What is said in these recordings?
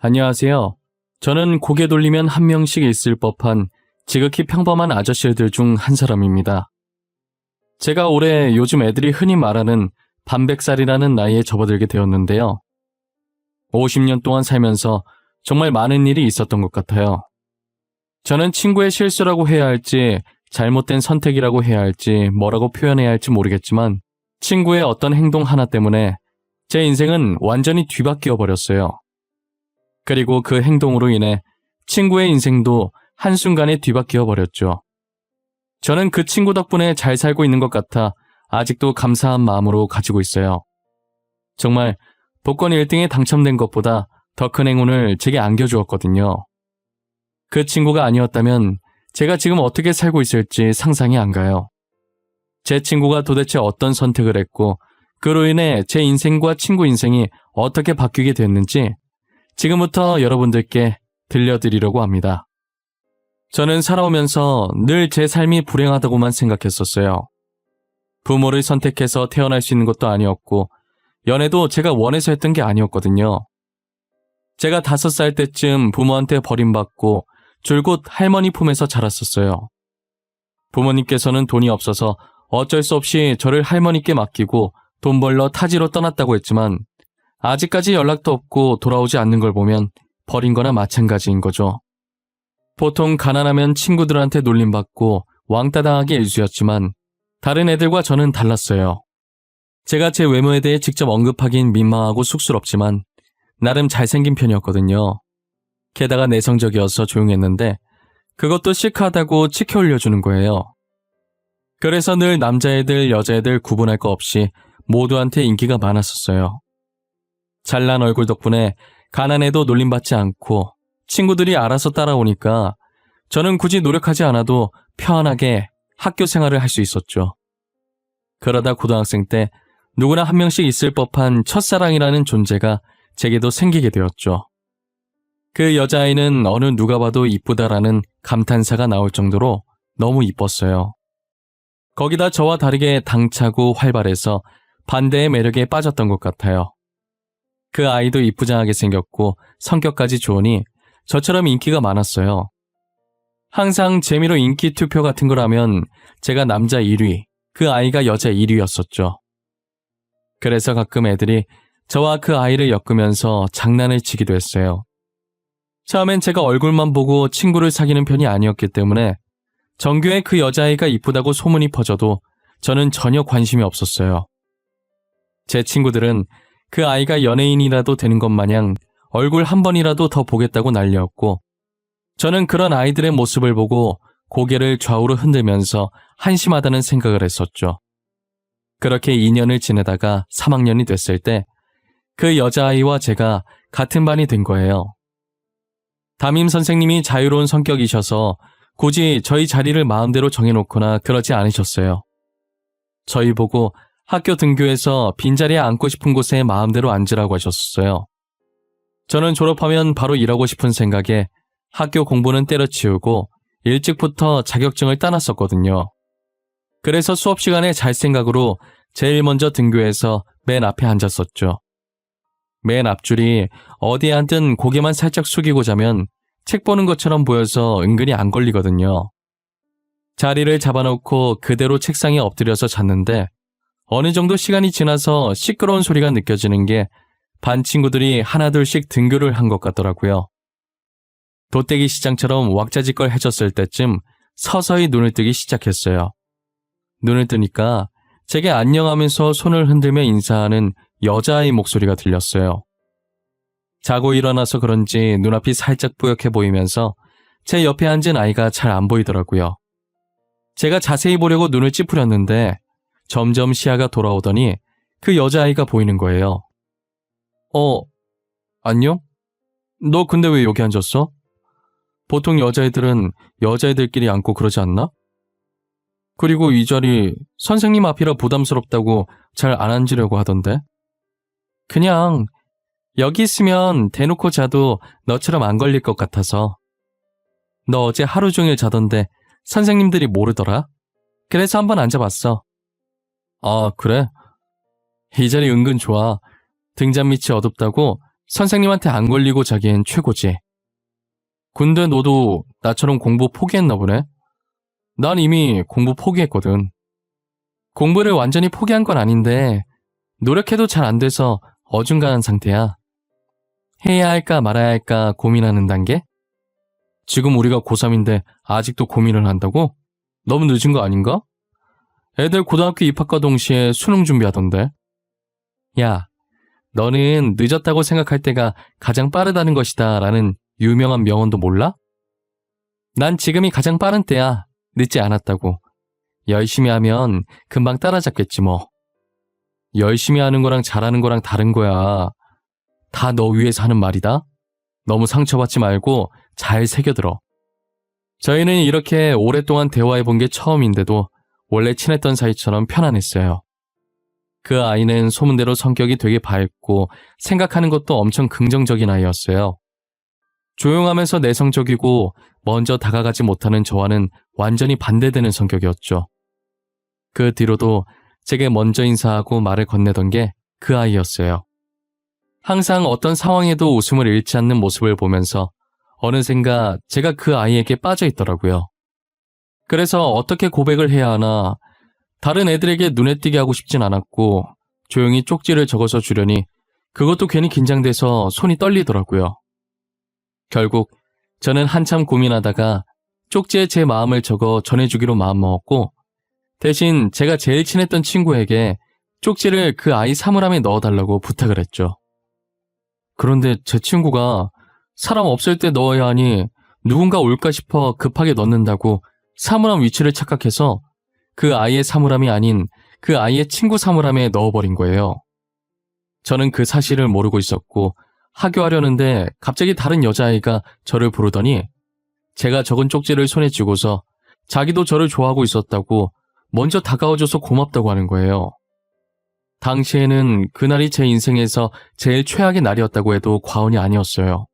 안녕하세요. 저는 고개 돌리면 한 명씩 있을 법한 지극히 평범한 아저씨들 중 한 사람입니다. 제가 올해 요즘 애들이 흔히 말하는 반백살이라는 나이에 접어들게 되었는데요. 50년 동안 살면서 정말 많은 일이 있었던 것 같아요. 저는 친구의 실수라고 해야 할지 잘못된 선택이라고 해야 할지 뭐라고 표현해야 할지 모르겠지만 친구의 어떤 행동 하나 때문에 제 인생은 완전히 뒤바뀌어 버렸어요. 그리고 그 행동으로 인해 친구의 인생도 한순간에 뒤바뀌어 버렸죠. 저는 그 친구 덕분에 잘 살고 있는 것 같아 아직도 감사한 마음으로 가지고 있어요. 정말 복권 1등에 당첨된 것보다 더 큰 행운을 제게 안겨주었거든요. 그 친구가 아니었다면 제가 지금 어떻게 살고 있을지 상상이 안 가요. 제 친구가 도대체 어떤 선택을 했고 그로 인해 제 인생과 친구 인생이 어떻게 바뀌게 됐는지 지금부터 여러분들께 들려드리려고 합니다. 저는 살아오면서 늘 제 삶이 불행하다고만 생각했었어요. 부모를 선택해서 태어날 수 있는 것도 아니었고 연애도 제가 원해서 했던 게 아니었거든요. 제가 5살 때쯤 부모한테 버림받고 줄곧 할머니 품에서 자랐었어요. 부모님께서는 돈이 없어서 어쩔 수 없이 저를 할머니께 맡기고 돈 벌러 타지로 떠났다고 했지만 아직까지 연락도 없고 돌아오지 않는 걸 보면 버린 거나 마찬가지인 거죠. 보통 가난하면 친구들한테 놀림받고 왕따 당하기 일쑤였지만 다른 애들과 저는 달랐어요. 제가 제 외모에 대해 직접 언급하긴 민망하고 쑥스럽지만 나름 잘생긴 편이었거든요. 게다가 내성적이어서 조용했는데 그것도 시크하다고 치켜 올려주는 거예요. 그래서 늘 남자애들, 여자애들 구분할 거 없이 모두한테 인기가 많았었어요. 잘난 얼굴 덕분에 가난해도 놀림받지 않고 친구들이 알아서 따라오니까 저는 굳이 노력하지 않아도 편하게 학교 생활을 할 수 있었죠. 그러다 고등학생 때 누구나 한 명씩 있을 법한 첫사랑이라는 존재가 제게도 생기게 되었죠. 그 여자아이는 어느 누가 봐도 이쁘다라는 감탄사가 나올 정도로 너무 이뻤어요. 거기다 저와 다르게 당차고 활발해서 반대의 매력에 빠졌던 것 같아요. 그 아이도 이쁘장하게 생겼고 성격까지 좋으니 저처럼 인기가 많았어요. 항상 재미로 인기 투표 같은 걸 하면 제가 남자 1위, 그 아이가 여자 1위였었죠. 그래서 가끔 애들이 저와 그 아이를 엮으면서 장난을 치기도 했어요. 처음엔 제가 얼굴만 보고 친구를 사귀는 편이 아니었기 때문에 전교에 그 여자아이가 이쁘다고 소문이 퍼져도 저는 전혀 관심이 없었어요. 제 친구들은 그 아이가 연예인이라도 되는 것 마냥 얼굴 한 번이라도 더 보겠다고 난리였고 저는 그런 아이들의 모습을 보고 고개를 좌우로 흔들면서 한심하다는 생각을 했었죠. 그렇게 2년을 지내다가 3학년이 됐을 때 그 여자아이와 제가 같은 반이 된 거예요. 담임 선생님이 자유로운 성격이셔서 굳이 저희 자리를 마음대로 정해놓거나 그러지 않으셨어요. 저희 보고 학교 등교해서 빈자리에 앉고 싶은 곳에 마음대로 앉으라고 하셨어요. 저는 졸업하면 바로 일하고 싶은 생각에 학교 공부는 때려치우고 일찍부터 자격증을 따놨었거든요. 그래서 수업 시간에 잘 생각으로 제일 먼저 등교해서 맨 앞에 앉았었죠. 맨 앞줄이 어디에 앉든 고개만 살짝 숙이고 자면 책 보는 것처럼 보여서 은근히 안 걸리거든요. 자리를 잡아놓고 그대로 책상에 엎드려서 잤는데 어느 정도 시간이 지나서 시끄러운 소리가 느껴지는 게 반 친구들이 하나둘씩 등교를 한 것 같더라고요. 돗대기 시장처럼 왁자지껄 해졌을 때쯤 서서히 눈을 뜨기 시작했어요. 눈을 뜨니까 제게 안녕하면서 손을 흔들며 인사하는 여자아이 목소리가 들렸어요. 자고 일어나서 그런지 눈앞이 살짝 뿌옇게 보이면서 제 옆에 앉은 아이가 잘 안 보이더라고요. 제가 자세히 보려고 눈을 찌푸렸는데 점점 시야가 돌아오더니 그 여자아이가 보이는 거예요. 안녕? 너 근데 왜 여기 앉았어? 보통 여자애들은 여자애들끼리 앉고 그러지 않나? 그리고 이 자리 선생님 앞이라 부담스럽다고 잘 안 앉으려고 하던데? 그냥 여기 있으면 대놓고 자도 너처럼 안 걸릴 것 같아서. 너 어제 하루 종일 자던데 선생님들이 모르더라? 그래서 한번 앉아봤어. 아, 그래? 이 자리 은근 좋아. 등잔 밑이 어둡다고 선생님한테 안 걸리고 자기엔 최고지. 근데 너도 나처럼 공부 포기했나 보네? 난 이미 공부 포기했거든. 공부를 완전히 포기한 건 아닌데 노력해도 잘 안 돼서 어중간한 상태야. 해야 할까 말아야 할까 고민하는 단계? 지금 우리가 고3인데 아직도 고민을 한다고? 너무 늦은 거 아닌가? 애들 고등학교 입학과 동시에 수능 준비하던데. 야, 너는 늦었다고 생각할 때가 가장 빠르다는 것이다 라는 유명한 명언도 몰라? 난 지금이 가장 빠른 때야. 늦지 않았다고. 열심히 하면 금방 따라잡겠지 뭐. 열심히 하는 거랑 잘하는 거랑 다른 거야. 다 너 위해서 하는 말이다. 너무 상처받지 말고 잘 새겨들어. 저희는 이렇게 오랫동안 대화해본 게 처음인데도 원래 친했던 사이처럼 편안했어요. 그 아이는 소문대로 성격이 되게 밝고 생각하는 것도 엄청 긍정적인 아이였어요. 조용하면서 내성적이고 먼저 다가가지 못하는 저와는 완전히 반대되는 성격이었죠. 그 뒤로도 제게 먼저 인사하고 말을 건네던 게 그 아이였어요. 항상 어떤 상황에도 웃음을 잃지 않는 모습을 보면서 어느샌가 제가 그 아이에게 빠져 있더라고요. 그래서 어떻게 고백을 해야 하나 다른 애들에게 눈에 띄게 하고 싶진 않았고 조용히 쪽지를 적어서 주려니 그것도 괜히 긴장돼서 손이 떨리더라고요. 결국 저는 한참 고민하다가 쪽지에 제 마음을 적어 전해주기로 마음먹었고 대신 제가 제일 친했던 친구에게 쪽지를 그 아이 사물함에 넣어달라고 부탁을 했죠. 그런데 제 친구가 사람 없을 때 넣어야 하니 누군가 올까 싶어 급하게 넣는다고 사물함 위치를 착각해서 그 아이의 사물함이 아닌 그 아이의 친구 사물함에 넣어버린 거예요. 저는 그 사실을 모르고 있었고 하교하려는데 갑자기 다른 여자아이가 저를 부르더니 제가 적은 쪽지를 손에 쥐고서 자기도 저를 좋아하고 있었다고 먼저 다가와줘서 고맙다고 하는 거예요. 당시에는 그날이 제 인생에서 제일 최악의 날이었다고 해도 과언이 아니었어요.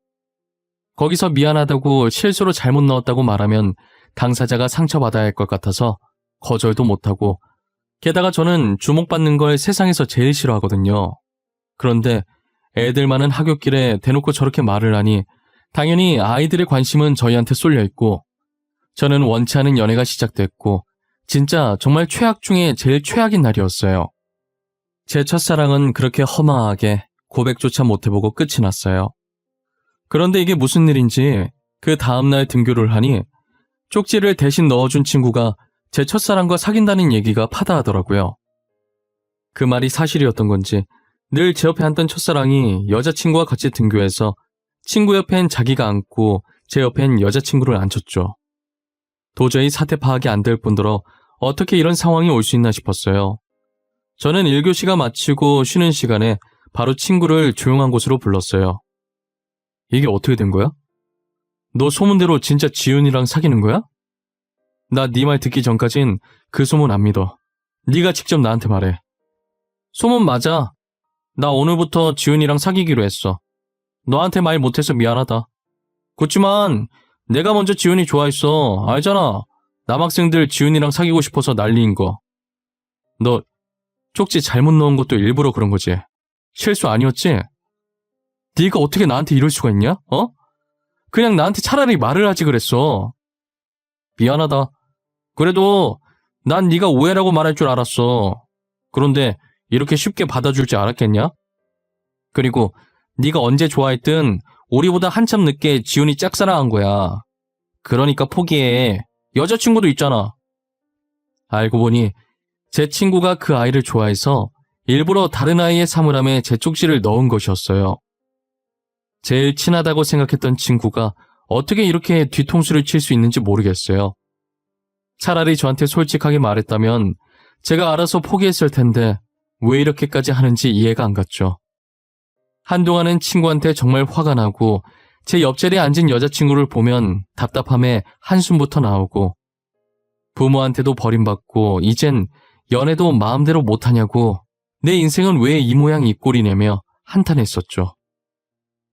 거기서 미안하다고 실수로 잘못 넣었다고 말하면 당사자가 상처받아야 할 것 같아서 거절도 못하고 게다가 저는 주목받는 걸 세상에서 제일 싫어하거든요. 그런데 애들 많은 하굣길에 대놓고 저렇게 말을 하니 당연히 아이들의 관심은 저희한테 쏠려있고 저는 원치 않은 연애가 시작됐고 진짜 정말 최악 중에 제일 최악인 날이었어요. 제 첫사랑은 그렇게 허망하게 고백조차 못해보고 끝이 났어요. 그런데 이게 무슨 일인지 그 다음날 등교를 하니 쪽지를 대신 넣어준 친구가 제 첫사랑과 사귄다는 얘기가 파다하더라고요. 그 말이 사실이었던 건지 늘 제 옆에 앉던 첫사랑이 여자친구와 같이 등교해서 친구 옆엔 자기가 앉고 제 옆엔 여자친구를 앉혔죠. 도저히 사태 파악이 안 될 뿐더러 어떻게 이런 상황이 올 수 있나 싶었어요. 저는 1교시가 마치고 쉬는 시간에 바로 친구를 조용한 곳으로 불렀어요. 이게 어떻게 된 거야? 너 소문대로 진짜 지훈이랑 사귀는 거야? 나 네 말 듣기 전까진 그 소문 안 믿어. 네가 직접 나한테 말해. 소문 맞아. 나 오늘부터 지훈이랑 사귀기로 했어. 너한테 말 못해서 미안하다. 그치만 내가 먼저 지훈이 좋아했어. 알잖아. 남학생들 지훈이랑 사귀고 싶어서 난리인 거. 너 쪽지 잘못 넣은 것도 일부러 그런 거지? 실수 아니었지? 네가 어떻게 나한테 이럴 수가 있냐? 어? 그냥 나한테 차라리 말을 하지 그랬어. 미안하다. 그래도 난 네가 오해라고 말할 줄 알았어. 그런데 이렇게 쉽게 받아줄 줄 알았겠냐? 그리고 네가 언제 좋아했든 우리보다 한참 늦게 지훈이 짝사랑한 거야. 그러니까 포기해. 여자친구도 있잖아. 알고 보니 제 친구가 그 아이를 좋아해서 일부러 다른 아이의 사물함에 제 쪽지를 넣은 것이었어요. 제일 친하다고 생각했던 친구가 어떻게 이렇게 뒤통수를 칠 수 있는지 모르겠어요. 차라리 저한테 솔직하게 말했다면 제가 알아서 포기했을 텐데 왜 이렇게까지 하는지 이해가 안 갔죠. 한동안은 친구한테 정말 화가 나고 제 옆자리에 앉은 여자친구를 보면 답답함에 한숨부터 나오고 부모한테도 버림받고 이젠 연애도 마음대로 못하냐고 내 인생은 왜 이 모양 이 꼴이냐며 한탄했었죠.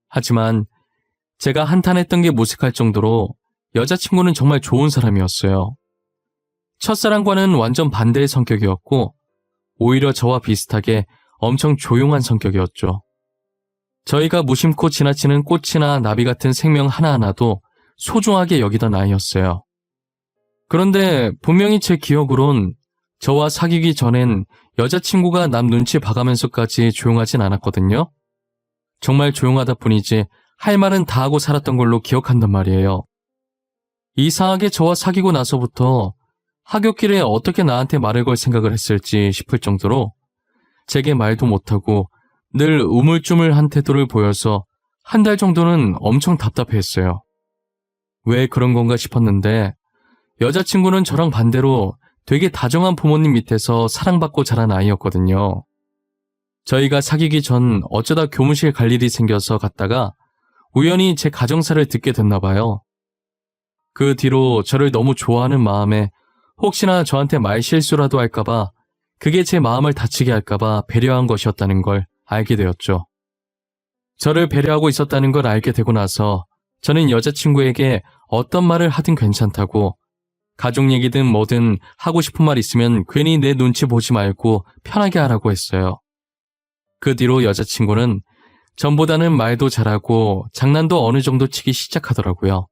하지만 제가 한탄했던 게 무색할 정도로 여자친구는 정말 좋은 사람이었어요. 첫사랑과는 완전 반대의 성격이었고 오히려 저와 비슷하게 엄청 조용한 성격이었죠. 저희가 무심코 지나치는 꽃이나 나비 같은 생명 하나하나도 소중하게 여기던 아이였어요. 그런데 분명히 제 기억으론 저와 사귀기 전엔 여자친구가 남 눈치 봐가면서까지 조용하진 않았거든요. 정말 조용하다 뿐이지 할 말은 다 하고 살았던 걸로 기억한단 말이에요. 이상하게 저와 사귀고 나서부터 하굣길에 어떻게 나한테 말을 걸 생각을 했을지 싶을 정도로 제게 말도 못하고 늘 우물쭈물한 태도를 보여서 한 달 정도는 엄청 답답해했어요. 왜 그런 건가 싶었는데 여자친구는 저랑 반대로 되게 다정한 부모님 밑에서 사랑받고 자란 아이였거든요. 저희가 사귀기 전 어쩌다 교무실 갈 일이 생겨서 갔다가 우연히 제 가정사를 듣게 됐나 봐요. 그 뒤로 저를 너무 좋아하는 마음에 혹시나 저한테 말 실수라도 할까봐 그게 제 마음을 다치게 할까봐 배려한 것이었다는 걸 알게 되었죠. 저를 배려하고 있었다는 걸 알게 되고 나서 저는 여자친구에게 어떤 말을 하든 괜찮다고 가족 얘기든 뭐든 하고 싶은 말 있으면 괜히 내 눈치 보지 말고 편하게 하라고 했어요. 그 뒤로 여자친구는 전보다는 말도 잘하고 장난도 어느 정도 치기 시작하더라고요.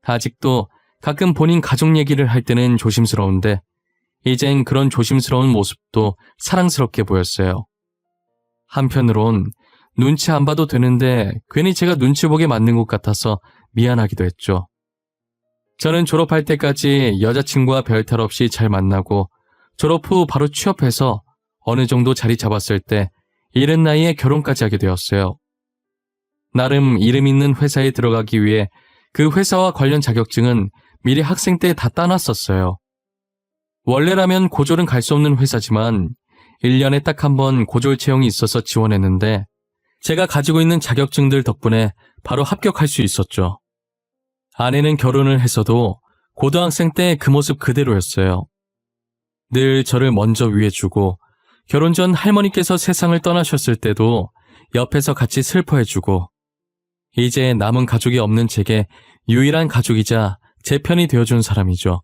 아직도 가끔 본인 가족 얘기를 할 때는 조심스러운데 이젠 그런 조심스러운 모습도 사랑스럽게 보였어요. 한편으론 눈치 안 봐도 되는데 괜히 제가 눈치 보게 만든 것 같아서 미안하기도 했죠. 저는 졸업할 때까지 여자친구와 별탈 없이 잘 만나고 졸업 후 바로 취업해서 어느 정도 자리 잡았을 때 이른 나이에 결혼까지 하게 되었어요. 나름 이름 있는 회사에 들어가기 위해 그 회사와 관련 자격증은 미리 학생 때 다 따놨었어요. 원래라면 고졸은 갈 수 없는 회사지만 1년에 딱 한 번 고졸 채용이 있어서 지원했는데 제가 가지고 있는 자격증들 덕분에 바로 합격할 수 있었죠. 아내는 결혼을 했어도 고등학생 때 그 모습 그대로였어요. 늘 저를 먼저 위해주고 결혼 전 할머니께서 세상을 떠나셨을 때도 옆에서 같이 슬퍼해주고 이제 남은 가족이 없는 제게 유일한 가족이자 제 편이 되어준 사람이죠.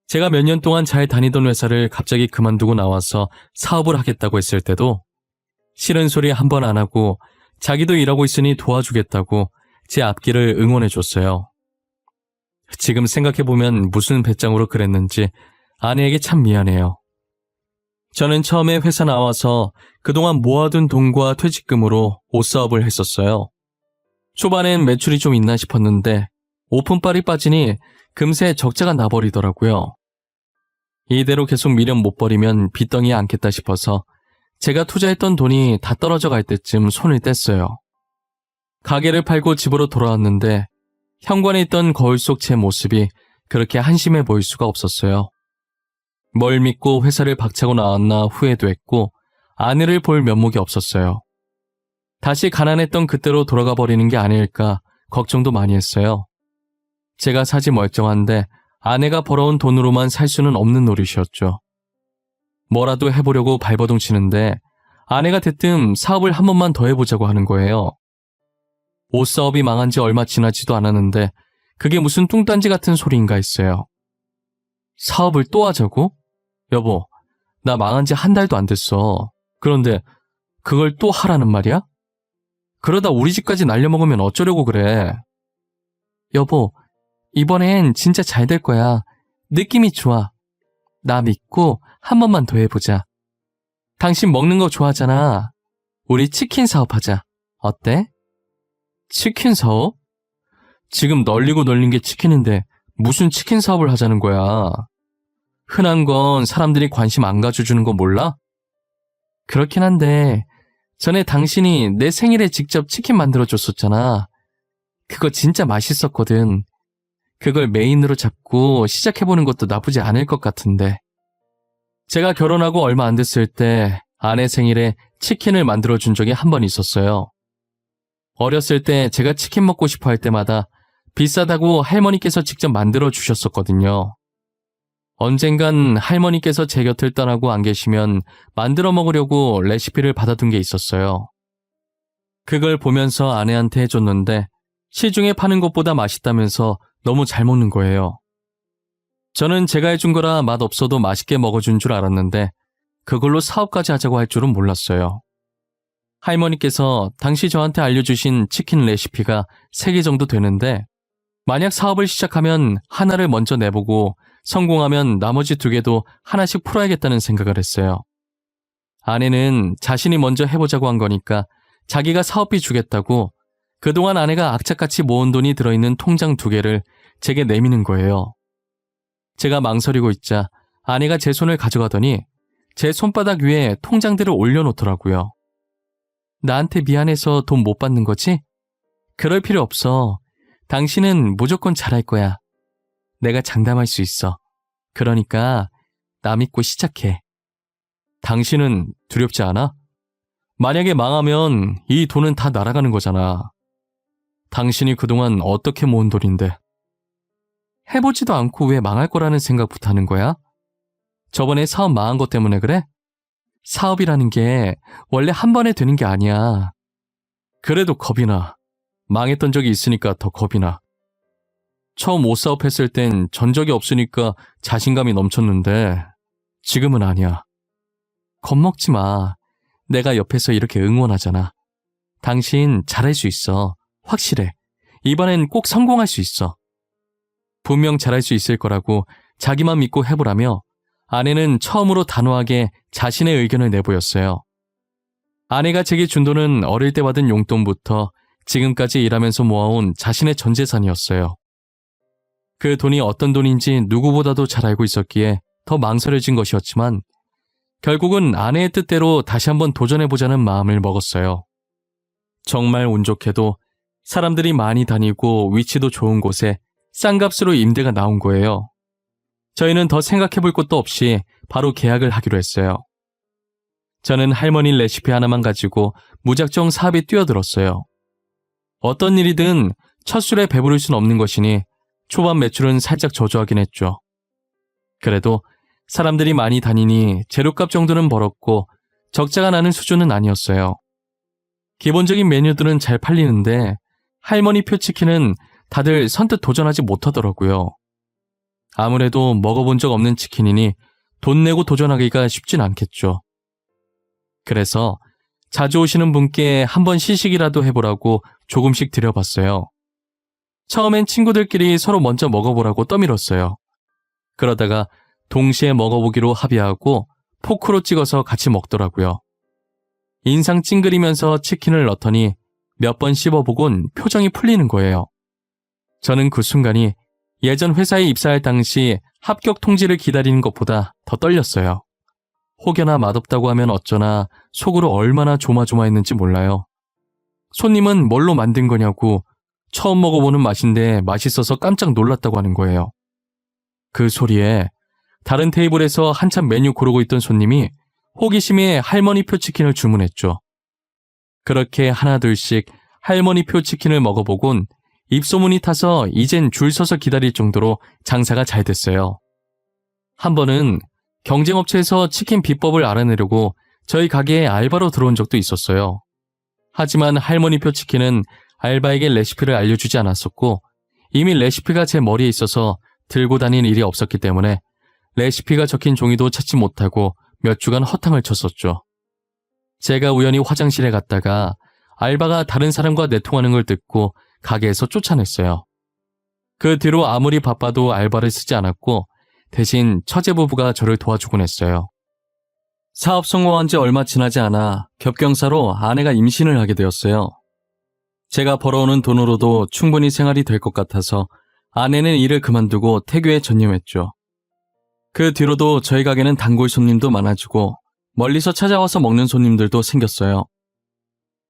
제가 몇 년 동안 잘 다니던 회사를 갑자기 그만두고 나와서 사업을 하겠다고 했을 때도 싫은 소리 한 번 안 하고 자기도 일하고 있으니 도와주겠다고 제 앞길을 응원해줬어요. 지금 생각해보면 무슨 배짱으로 그랬는지 아내에게 참 미안해요. 저는 처음에 회사 나와서 그동안 모아둔 돈과 퇴직금으로 옷사업을 했었어요. 초반엔 매출이 좀 있나 싶었는데 오픈빨이 빠지니 금세 적자가 나버리더라고요. 이대로 계속 미련 못 버리면 빚덩이에 앉겠다 싶어서 제가 투자했던 돈이 다 떨어져 갈 때쯤 손을 뗐어요. 가게를 팔고 집으로 돌아왔는데 현관에 있던 거울 속 제 모습이 그렇게 한심해 보일 수가 없었어요. 뭘 믿고 회사를 박차고 나왔나 후회도 했고 아내를 볼 면목이 없었어요. 다시 가난했던 그때로 돌아가 버리는 게 아닐까 걱정도 많이 했어요. 제가 사지 멀쩡한데 아내가 벌어온 돈으로만 살 수는 없는 노릇이었죠. 뭐라도 해보려고 발버둥 치는데 아내가 대뜸 사업을 한 번만 더 해보자고 하는 거예요. 옷사업이 망한 지 얼마 지나지도 않았는데 그게 무슨 뚱딴지 같은 소리인가 했어요. 사업을 또 하자고? 여보, 나 망한 지 한 달도 안 됐어. 그런데 그걸 또 하라는 말이야? 그러다 우리 집까지 날려먹으면 어쩌려고 그래. 여보, 이번엔 진짜 잘 될 거야. 느낌이 좋아. 나 믿고 한 번만 더 해보자. 당신 먹는 거 좋아하잖아. 우리 치킨 사업하자. 어때? 치킨 사업? 지금 널리고 널린 게 치킨인데 무슨 치킨 사업을 하자는 거야. 흔한 건 사람들이 관심 안 가져주는 거 몰라? 그렇긴 한데 전에 당신이 내 생일에 직접 치킨 만들어줬었잖아. 그거 진짜 맛있었거든. 그걸 메인으로 잡고 시작해보는 것도 나쁘지 않을 것 같은데. 제가 결혼하고 얼마 안 됐을 때 아내 생일에 치킨을 만들어준 적이 한 번 있었어요. 어렸을 때 제가 치킨 먹고 싶어 할 때마다 비싸다고 할머니께서 직접 만들어주셨었거든요. 언젠간 할머니께서 제 곁을 떠나고 안 계시면 만들어 먹으려고 레시피를 받아둔 게 있었어요. 그걸 보면서 아내한테 해줬는데 시중에 파는 것보다 맛있다면서 너무 잘 먹는 거예요. 저는 제가 해준 거라 맛없어도 맛있게 먹어준 줄 알았는데 그걸로 사업까지 하자고 할 줄은 몰랐어요. 할머니께서 당시 저한테 알려주신 치킨 레시피가 3개 정도 되는데 만약 사업을 시작하면 하나를 먼저 내보고 성공하면 나머지 2개도 하나씩 풀어야겠다는 생각을 했어요. 아내는 자신이 먼저 해보자고 한 거니까 자기가 사업비 주겠다고 그동안 아내가 악착같이 모은 돈이 들어있는 통장 2개를 제게 내미는 거예요. 제가 망설이고 있자 아내가 제 손을 가져가더니 제 손바닥 위에 통장들을 올려놓더라고요. 나한테 미안해서 돈 못 받는 거지? 그럴 필요 없어. 당신은 무조건 잘할 거야. 내가 장담할 수 있어. 그러니까 나 믿고 시작해. 당신은 두렵지 않아? 만약에 망하면 이 돈은 다 날아가는 거잖아. 당신이 그동안 어떻게 모은 돈인데. 해보지도 않고 왜 망할 거라는 생각부터 하는 거야? 저번에 사업 망한 것 때문에 그래? 사업이라는 게 원래 한 번에 되는 게 아니야. 그래도 겁이 나. 망했던 적이 있으니까 더 겁이 나. 처음 옷 사업했을 땐 전적이 없으니까 자신감이 넘쳤는데 지금은 아니야. 겁먹지 마. 내가 옆에서 이렇게 응원하잖아. 당신 잘할 수 있어. 확실해. 이번엔 꼭 성공할 수 있어. 분명 잘할 수 있을 거라고 자기만 믿고 해보라며 아내는 처음으로 단호하게 자신의 의견을 내보였어요. 아내가 제게 준 돈은 어릴 때 받은 용돈부터 지금까지 일하면서 모아온 자신의 전 재산이었어요. 그 돈이 어떤 돈인지 누구보다도 잘 알고 있었기에 더 망설여진 것이었지만 결국은 아내의 뜻대로 다시 한번 도전해보자는 마음을 먹었어요. 정말 운 좋게도 사람들이 많이 다니고 위치도 좋은 곳에 싼 값으로 임대가 나온 거예요. 저희는 더 생각해볼 것도 없이 바로 계약을 하기로 했어요. 저는 할머니 레시피 하나만 가지고 무작정 사업에 뛰어들었어요. 어떤 일이든 첫 술에 배부를 순 없는 것이니 초반 매출은 살짝 저조하긴 했죠. 그래도 사람들이 많이 다니니 재료값 정도는 벌었고 적자가 나는 수준은 아니었어요. 기본적인 메뉴들은 잘 팔리는데 할머니 표 치킨은 다들 선뜻 도전하지 못하더라고요. 아무래도 먹어본 적 없는 치킨이니 돈 내고 도전하기가 쉽진 않겠죠. 그래서 자주 오시는 분께 한번 시식이라도 해보라고 조금씩 드려봤어요. 처음엔 친구들끼리 서로 먼저 먹어보라고 떠밀었어요. 그러다가 동시에 먹어보기로 합의하고 포크로 찍어서 같이 먹더라고요. 인상 찡그리면서 치킨을 넣더니 몇 번 씹어보곤 표정이 풀리는 거예요. 저는 그 순간이 예전 회사에 입사할 당시 합격 통지를 기다리는 것보다 더 떨렸어요. 혹여나 맛없다고 하면 어쩌나 속으로 얼마나 조마조마했는지 몰라요. 손님은 뭘로 만든 거냐고 처음 먹어보는 맛인데 맛있어서 깜짝 놀랐다고 하는 거예요. 그 소리에 다른 테이블에서 한참 메뉴 고르고 있던 손님이 호기심에 할머니표 치킨을 주문했죠. 그렇게 하나둘씩 할머니표 치킨을 먹어보곤 입소문이 타서 이젠 줄 서서 기다릴 정도로 장사가 잘 됐어요. 한 번은 경쟁업체에서 치킨 비법을 알아내려고 저희 가게에 알바로 들어온 적도 있었어요. 하지만 할머니표 치킨은 알바에게 레시피를 알려주지 않았었고 이미 레시피가 제 머리에 있어서 들고 다닐 일이 없었기 때문에 레시피가 적힌 종이도 찾지 못하고 몇 주간 허탕을 쳤었죠. 제가 우연히 화장실에 갔다가 알바가 다른 사람과 내통하는 걸 듣고 가게에서 쫓아냈어요. 그 뒤로 아무리 바빠도 알바를 쓰지 않았고 대신 처제 부부가 저를 도와주곤 했어요. 사업 성공한 지 얼마 지나지 않아 겹경사로 아내가 임신을 하게 되었어요. 제가 벌어오는 돈으로도 충분히 생활이 될 것 같아서 아내는 일을 그만두고 태교에 전념했죠. 그 뒤로도 저희 가게는 단골 손님도 많아지고 멀리서 찾아와서 먹는 손님들도 생겼어요.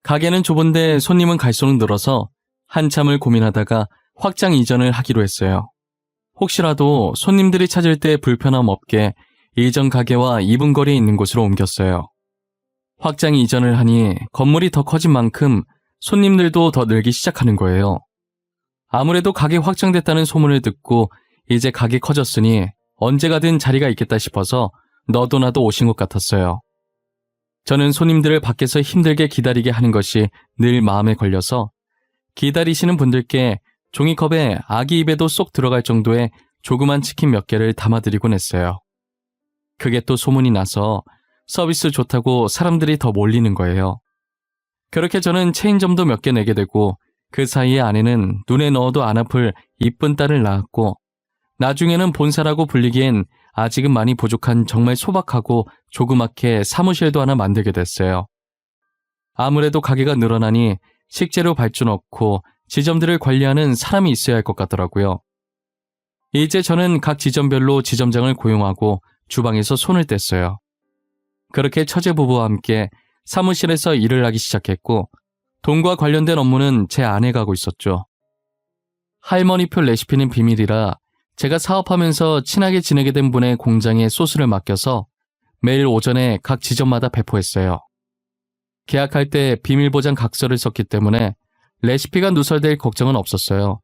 가게는 좁은데 손님은 갈수록 늘어서 한참을 고민하다가 확장 이전을 하기로 했어요. 혹시라도 손님들이 찾을 때 불편함 없게 이전 가게와 이분 거리에 있는 곳으로 옮겼어요. 확장 이전을 하니 건물이 더 커진 만큼 손님들도 더 늘기 시작하는 거예요. 아무래도 가게 확장됐다는 소문을 듣고 이제 가게 커졌으니 언제 가든 자리가 있겠다 싶어서 너도 나도 오신 것 같았어요. 저는 손님들을 밖에서 힘들게 기다리게 하는 것이 늘 마음에 걸려서 기다리시는 분들께 종이컵에 아기 입에도 쏙 들어갈 정도의 조그만 치킨 몇 개를 담아드리곤 했어요. 그게 또 소문이 나서 서비스 좋다고 사람들이 더 몰리는 거예요. 그렇게 저는 체인점도 몇 개 내게 되고 그 사이에 아내는 눈에 넣어도 안 아플 이쁜 딸을 낳았고 나중에는 본사라고 불리기엔 아직은 많이 부족한 정말 소박하고 조그맣게 사무실도 하나 만들게 됐어요. 아무래도 가게가 늘어나니 식재료 발주 넣고 지점들을 관리하는 사람이 있어야 할 것 같더라고요. 이제 저는 각 지점별로 지점장을 고용하고 주방에서 손을 뗐어요. 그렇게 처제 부부와 함께 사무실에서 일을 하기 시작했고 돈과 관련된 업무는 제 아내가 하고 있었죠. 할머니표 레시피는 비밀이라 제가 사업하면서 친하게 지내게 된 분의 공장에 소스를 맡겨서 매일 오전에 각 지점마다 배포했어요. 계약할 때 비밀보장 각서를 썼기 때문에 레시피가 누설될 걱정은 없었어요.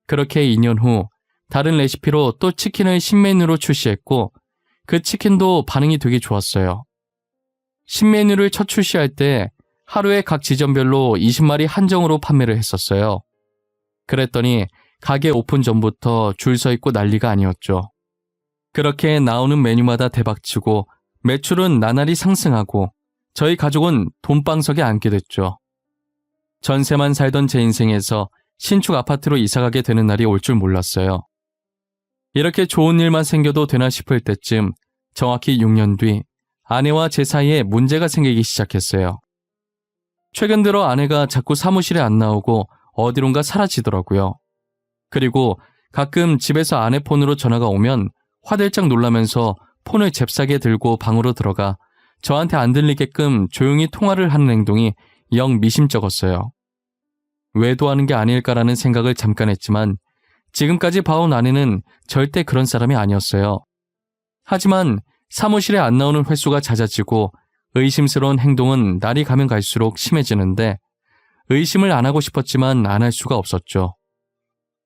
그렇게 2년 후 다른 레시피로 또 치킨을 신메뉴로 출시했고 그 치킨도 반응이 되게 좋았어요. 신메뉴를 첫 출시할 때 하루에 각 지점별로 20마리 한정으로 판매를 했었어요. 그랬더니 가게 오픈 전부터 줄 서 있고 난리가 아니었죠. 그렇게 나오는 메뉴마다 대박치고 매출은 나날이 상승하고 저희 가족은 돈방석에 앉게 됐죠. 전세만 살던 제 인생에서 신축 아파트로 이사가게 되는 날이 올 줄 몰랐어요. 이렇게 좋은 일만 생겨도 되나 싶을 때쯤 정확히 6년 뒤 아내와 제 사이에 문제가 생기기 시작했어요. 최근 들어 아내가 자꾸 사무실에 안 나오고 어디론가 사라지더라고요. 그리고 가끔 집에서 아내 폰으로 전화가 오면 화들짝 놀라면서 폰을 잽싸게 들고 방으로 들어가 저한테 안 들리게끔 조용히 통화를 하는 행동이 영 미심쩍었어요. 외도하는 게 아닐까라는 생각을 잠깐 했지만 지금까지 봐온 아내는 절대 그런 사람이 아니었어요. 하지만 사무실에 안 나오는 횟수가 잦아지고 의심스러운 행동은 날이 가면 갈수록 심해지는데 의심을 안 하고 싶었지만 안 할 수가 없었죠.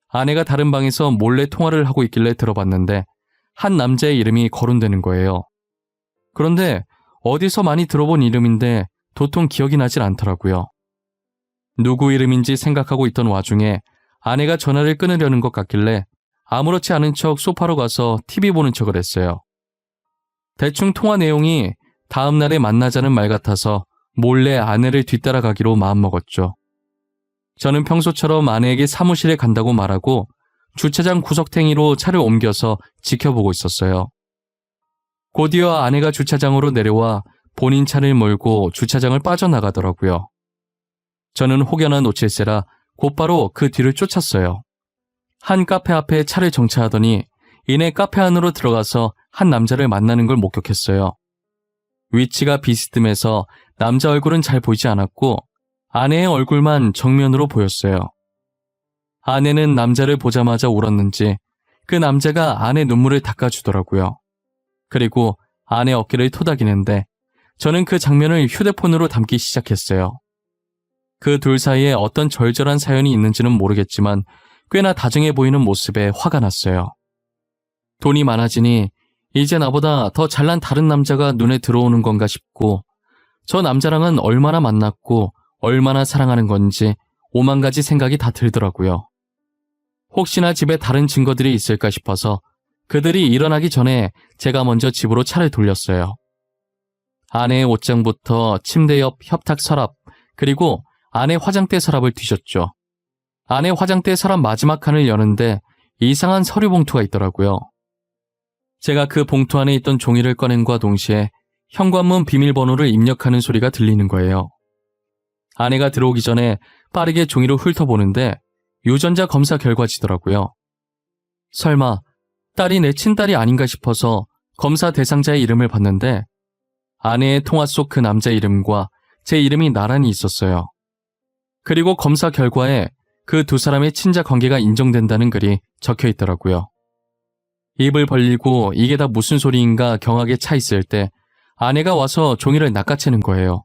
아내가 다른 방에서 몰래 통화를 하고 있길래 들어봤는데 한 남자의 이름이 거론되는 거예요. 그런데 어디서 많이 들어본 이름인데 도통 기억이 나질 않더라고요. 누구 이름인지 생각하고 있던 와중에 아내가 전화를 끊으려는 것 같길래 아무렇지 않은 척 소파로 가서 TV 보는 척을 했어요. 대충 통화 내용이 다음 날에 만나자는 말 같아서 몰래 아내를 뒤따라가기로 마음먹었죠. 저는 평소처럼 아내에게 사무실에 간다고 말하고 주차장 구석탱이로 차를 옮겨서 지켜보고 있었어요. 곧이어 아내가 주차장으로 내려와 본인 차를 몰고 주차장을 빠져나가더라고요. 저는 혹여나 놓칠세라 곧바로 그 뒤를 쫓았어요. 한 카페 앞에 차를 정차하더니 이내 카페 안으로 들어가서 한 남자를 만나는 걸 목격했어요. 위치가 비스듬해서 남자 얼굴은 잘 보이지 않았고 아내의 얼굴만 정면으로 보였어요. 아내는 남자를 보자마자 울었는지 그 남자가 아내 눈물을 닦아주더라고요. 그리고 아내 어깨를 토닥이는데 저는 그 장면을 휴대폰으로 담기 시작했어요. 그 둘 사이에 어떤 절절한 사연이 있는지는 모르겠지만 꽤나 다정해 보이는 모습에 화가 났어요. 돈이 많아지니 이제 나보다 더 잘난 다른 남자가 눈에 들어오는 건가 싶고 저 남자랑은 얼마나 만났고 얼마나 사랑하는 건지 오만 가지 생각이 다 들더라고요. 혹시나 집에 다른 증거들이 있을까 싶어서 그들이 일어나기 전에 제가 먼저 집으로 차를 돌렸어요. 아내의 옷장부터 침대 옆 협탁 서랍 그리고 아내 화장대 서랍을 뒤졌죠. 아내 화장대 서랍 마지막 칸을 여는데 이상한 서류 봉투가 있더라고요. 제가 그 봉투 안에 있던 종이를 꺼낸과 동시에 현관문 비밀번호를 입력하는 소리가 들리는 거예요. 아내가 들어오기 전에 빠르게 종이로 훑어보는데 유전자 검사 결과지더라고요. 설마 딸이 내 친딸이 아닌가 싶어서 검사 대상자의 이름을 봤는데 아내의 통화 속 그 남자 이름과 제 이름이 나란히 있었어요. 그리고 검사 결과에 그 두 사람의 친자 관계가 인정된다는 글이 적혀 있더라고요. 입을 벌리고 이게 다 무슨 소리인가 경악에 차 있을 때 아내가 와서 종이를 낚아채는 거예요.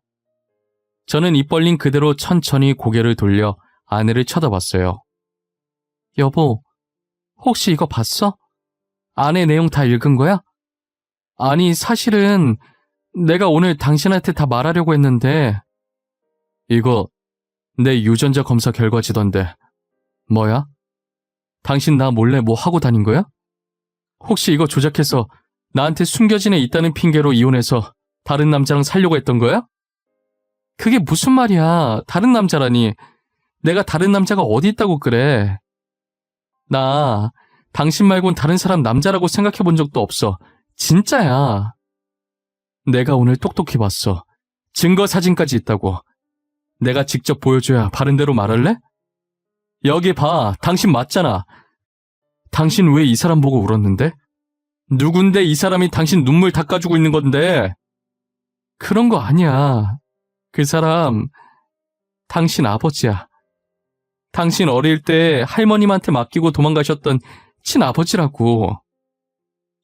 저는 입 벌린 그대로 천천히 고개를 돌려 아내를 쳐다봤어요. 여보, 혹시 이거 봤어? 안에 내용 다 읽은 거야? 아니, 사실은 내가 오늘 당신한테 다 말하려고 했는데 이거 내 유전자 검사 결과지던데 뭐야? 당신 나 몰래 뭐 하고 다닌 거야? 혹시 이거 조작해서 나한테 숨겨진 애 있다는 핑계로 이혼해서 다른 남자랑 살려고 했던 거야? 그게 무슨 말이야. 다른 남자라니. 내가 다른 남자가 어디 있다고 그래. 나 당신 말곤 다른 사람 남자라고 생각해 본 적도 없어. 진짜야. 내가 오늘 똑똑히 봤어. 증거 사진까지 있다고. 내가 직접 보여줘야 바른 대로 말할래? 여기 봐. 당신 맞잖아. 당신 왜 이 사람 보고 울었는데? 누군데 이 사람이 당신 눈물 닦아주고 있는 건데? 그런 거 아니야. 그 사람 당신 아버지야. 당신 어릴 때 할머님한테 맡기고 도망가셨던 친아버지라고.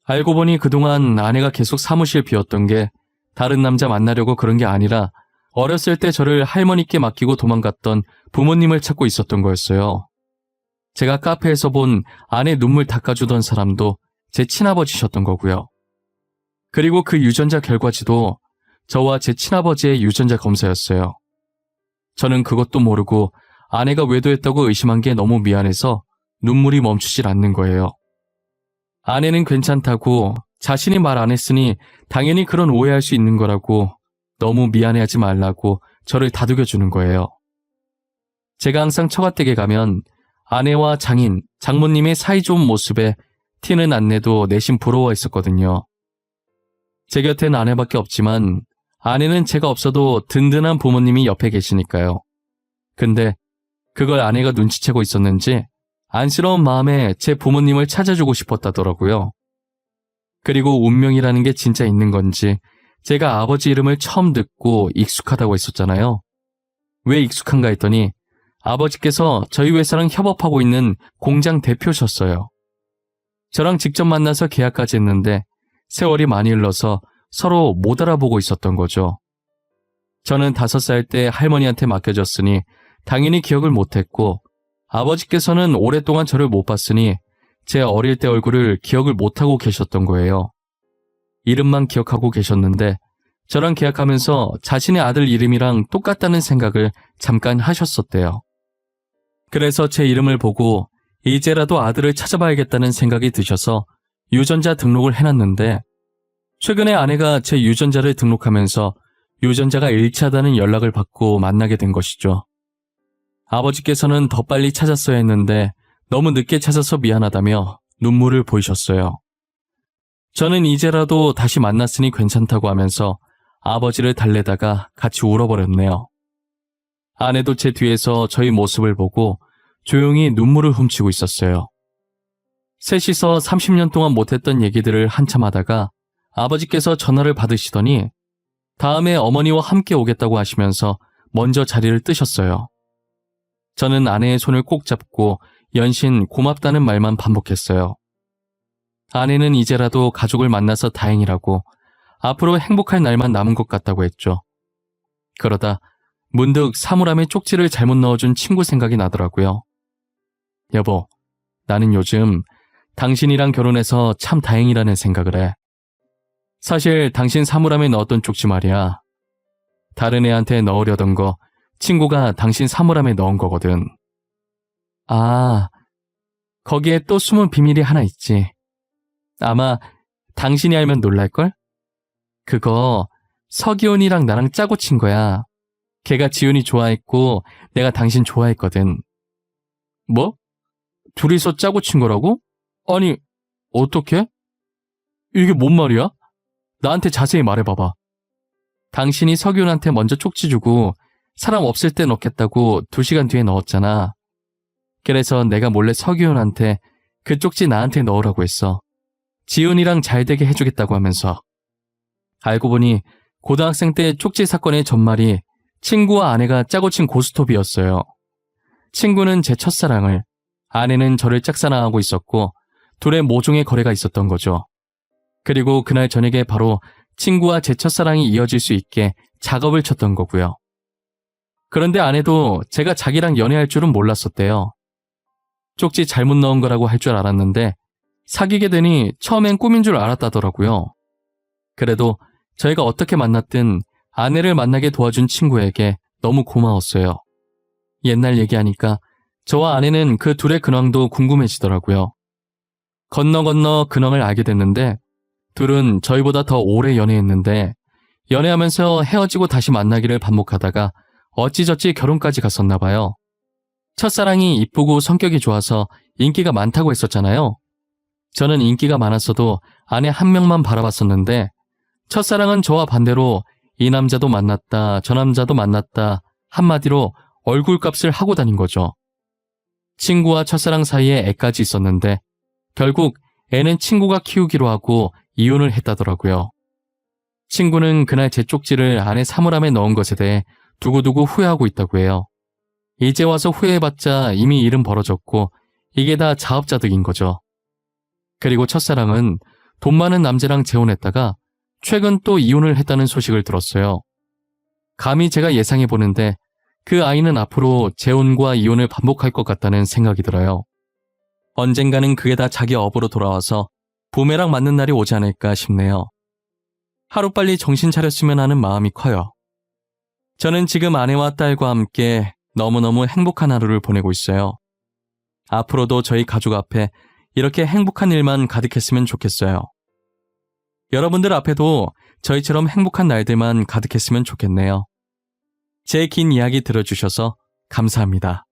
알고 보니 그동안 아내가 계속 사무실 비웠던 게 다른 남자 만나려고 그런 게 아니라 어렸을 때 저를 할머니께 맡기고 도망갔던 부모님을 찾고 있었던 거였어요. 제가 카페에서 본 아내 눈물 닦아주던 사람도 제 친아버지셨던 거고요. 그리고 그 유전자 결과지도 저와 제 친아버지의 유전자 검사였어요. 저는 그것도 모르고 아내가 외도했다고 의심한 게 너무 미안해서 눈물이 멈추질 않는 거예요. 아내는 괜찮다고 자신이 말 안 했으니 당연히 그런 오해할 수 있는 거라고 너무 미안해하지 말라고 저를 다독여주는 거예요. 제가 항상 처가댁에 가면 아내와 장인, 장모님의 사이좋은 모습에 티는 안 내도 내심 부러워했었거든요. 제 곁엔 아내밖에 없지만 아내는 제가 없어도 든든한 부모님이 옆에 계시니까요. 근데 그걸 아내가 눈치채고 있었는지 안쓰러운 마음에 제 부모님을 찾아주고 싶었다더라고요. 그리고 운명이라는 게 진짜 있는 건지 제가 아버지 이름을 처음 듣고 익숙하다고 했었잖아요. 왜 익숙한가 했더니 아버지께서 저희 회사랑 협업하고 있는 공장 대표셨어요. 저랑 직접 만나서 계약까지 했는데 세월이 많이 흘러서 서로 못 알아보고 있었던 거죠. 저는 5살 때 할머니한테 맡겨졌으니 당연히 기억을 못했고 아버지께서는 오랫동안 저를 못 봤으니 제 어릴 때 얼굴을 기억을 못하고 계셨던 거예요. 이름만 기억하고 계셨는데 저랑 계약하면서 자신의 아들 이름이랑 똑같다는 생각을 잠깐 하셨었대요. 그래서 제 이름을 보고 이제라도 아들을 찾아봐야겠다는 생각이 드셔서 유전자 등록을 해놨는데 최근에 아내가 제 유전자를 등록하면서 유전자가 일치하다는 연락을 받고 만나게 된 것이죠. 아버지께서는 더 빨리 찾았어야 했는데 너무 늦게 찾아서 미안하다며 눈물을 보이셨어요. 저는 이제라도 다시 만났으니 괜찮다고 하면서 아버지를 달래다가 같이 울어버렸네요. 아내도 제 뒤에서 저희 모습을 보고 조용히 눈물을 훔치고 있었어요. 셋이서 30년 동안 못했던 얘기들을 한참 하다가 아버지께서 전화를 받으시더니 다음에 어머니와 함께 오겠다고 하시면서 먼저 자리를 뜨셨어요. 저는 아내의 손을 꼭 잡고 연신 고맙다는 말만 반복했어요. 아내는 이제라도 가족을 만나서 다행이라고 앞으로 행복할 날만 남은 것 같다고 했죠. 그러다 문득 사물함에 쪽지를 잘못 넣어준 친구 생각이 나더라고요. 여보, 나는 요즘 당신이랑 결혼해서 참 다행이라는 생각을 해. 사실 당신 사물함에 넣었던 쪽지 말이야. 다른 애한테 넣으려던 거 친구가 당신 사물함에 넣은 거거든. 아, 거기에 또 숨은 비밀이 하나 있지. 아마 당신이 알면 놀랄걸? 그거 서기훈이랑 나랑 짜고 친 거야. 걔가 지훈이 좋아했고 내가 당신 좋아했거든. 뭐? 둘이서 짜고 친 거라고? 아니, 어떻게? 이게 뭔 말이야? 나한테 자세히 말해봐봐. 당신이 서기훈한테 먼저 쪽지 주고 사람 없을 때 넣겠다고 2시간 뒤에 넣었잖아. 그래서 내가 몰래 서기훈한테 그 쪽지 나한테 넣으라고 했어. 지훈이랑 잘 되게 해주겠다고 하면서. 알고 보니 고등학생 때 쪽지 사건의 전말이 친구와 아내가 짜고 친 고스톱이었어요. 친구는 제 첫사랑을, 아내는 저를 짝사랑하고 있었고 둘의 모종의 거래가 있었던 거죠. 그리고 그날 저녁에 바로 친구와 제 첫사랑이 이어질 수 있게 작업을 쳤던 거고요. 그런데 아내도 제가 자기랑 연애할 줄은 몰랐었대요. 쪽지 잘못 넣은 거라고 할 줄 알았는데 사귀게 되니 처음엔 꿈인 줄 알았다더라고요. 그래도 저희가 어떻게 만났든 아내를 만나게 도와준 친구에게 너무 고마웠어요. 옛날 얘기하니까 저와 아내는 그 둘의 근황도 궁금해지더라고요. 건너 근황을 알게 됐는데 둘은 저희보다 더 오래 연애했는데 연애하면서 헤어지고 다시 만나기를 반복하다가 어찌저찌 결혼까지 갔었나 봐요. 첫사랑이 이쁘고 성격이 좋아서 인기가 많다고 했었잖아요. 저는 인기가 많았어도 아내 한 명만 바라봤었는데 첫사랑은 저와 반대로 이 남자도 만났다, 저 남자도 만났다, 한마디로 얼굴값을 하고 다닌 거죠. 친구와 첫사랑 사이에 애까지 있었는데 결국 애는 친구가 키우기로 하고 이혼을 했다더라고요. 친구는 그날 제 쪽지를 아내 사물함에 넣은 것에 대해 두고두고 후회하고 있다고 해요. 이제 와서 후회해봤자 이미 일은 벌어졌고 이게 다 자업자득인 거죠. 그리고 첫사랑은 돈 많은 남자랑 재혼했다가 최근 또 이혼을 했다는 소식을 들었어요. 감히 제가 예상해보는데 그 아이는 앞으로 재혼과 이혼을 반복할 것 같다는 생각이 들어요. 언젠가는 그게 다 자기 업으로 돌아와서 부메랑 맞는 날이 오지 않을까 싶네요. 하루빨리 정신 차렸으면 하는 마음이 커요. 저는 지금 아내와 딸과 함께 너무너무 행복한 하루를 보내고 있어요. 앞으로도 저희 가족 앞에 이렇게 행복한 일만 가득했으면 좋겠어요. 여러분들 앞에도 저희처럼 행복한 날들만 가득했으면 좋겠네요. 제 긴 이야기 들어주셔서 감사합니다.